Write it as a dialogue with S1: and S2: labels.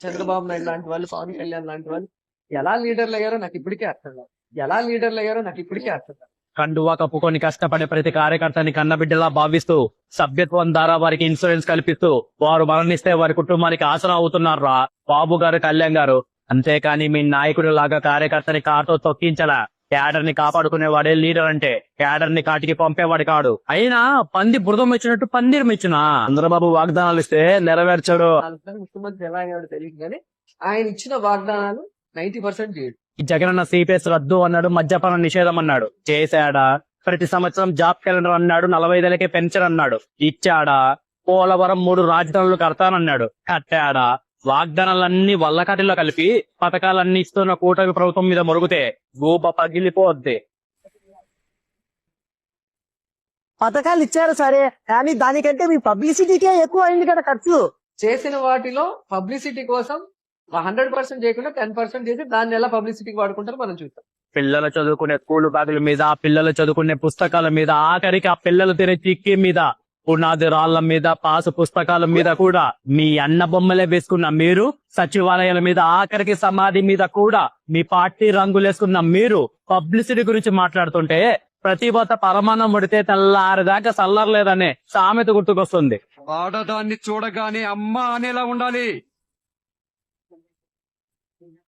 S1: చంద్రబాబు నాయుడు లాంటి వాళ్ళు, పవన్ కళ్యాణ్ లాంటి వాళ్ళు ఎలా లీడర్లు అయ్యారో నాకు ఇప్పటికే అర్థం కాదు.
S2: కండువా కప్పుకొని కష్టపడే ప్రతి కార్యకర్తని కన్నబిడ్డలా భావిస్తూ సభ్యత్వం ద్వారా వారికి ఇన్సూరెన్స్ కల్పిస్తూ వారు మరణిస్తే వారి కుటుంబానికి ఆసరా అవుతున్నారా బాబు గారు, కళ్యాణ్ గారు. అంతేకాని మీ నాయకుడు లాగా కార్యకర్తని కారుతో తొక్కించలా. క్యాడర్ ని కాపాడుకునేవాడే లీడర్ అంటే, క్యాడర్ ని కాటికి పంపేవాడు కాడు. అయినా పంది బురదం ఇచ్చినట్టు పందిరం ఇచ్చినా చంద్రబాబు వాగ్దానాలు ఇస్తే నెరవేర్చాడు.
S1: ముఖ్యమంత్రి ఎలా అయ్యాడో తెలియదు కానీ ఆయన ఇచ్చిన వాగ్దానాలు 90% చేయడు.
S2: ఈ జగనన్న సిపిఎస్ రద్దు అన్నాడు, మద్యపాన నిషేధం అన్నాడు, చేశాడా? ప్రతి సంవత్సరం జాబ్ క్యాలెండర్ అన్నాడు, 45 పెన్షన్ అన్నాడు, ఇచ్చాడా? పోలవరం 3 రాజధానులు కడతానన్నాడు, కట్టాడా? వాగ్దానాలన్నీ వల్లకాటిలో కలిపి పథకాలన్నీ ఇస్తున్న కూటమి ప్రభుత్వం మీద మొరుగుతే గూప పగిలిపోద్ది.
S3: పథకాలు ఇచ్చారు సరే, కానీ దానికంటే మీ పబ్లిసిటీకే ఎక్కువ అయింది కదా ఖర్చు.
S1: చేసిన వాటిలో పబ్లిసిటీ కోసం 100% చేయకుండా 10% చేసి దాన్ని ఎలా పబ్లిసిటీకి వాడుకుంటారో మనం చూస్తాం.
S2: పిల్లలు చదువుకునే స్కూల్ బ్యాగుల మీద, పిల్లలు చదువుకునే పుస్తకాల మీద, ఆఖరికి ఆ పిల్లలు తినే చిక్కి మీద, పునాది రాళ్ల మీద, పాసు పుస్తకాల మీద కూడా మీ అన్న బొమ్మలే వేసుకున్న మీరు, సచివాలయాల మీద, ఆఖరికి సమాధి మీద కూడా మీ పార్టీ రంగులేసుకున్న మీరు పబ్లిసిటీ గురించి మాట్లాడుతుంటే ప్రతిభత పరమాన్నం ముడితే తెల్లారిదాకా సల్లర్లేదనే సామెత గుర్తుకొస్తుంది.
S4: ఆడదాన్ని చూడగానే అమ్మ అనేలా ఉండాలి.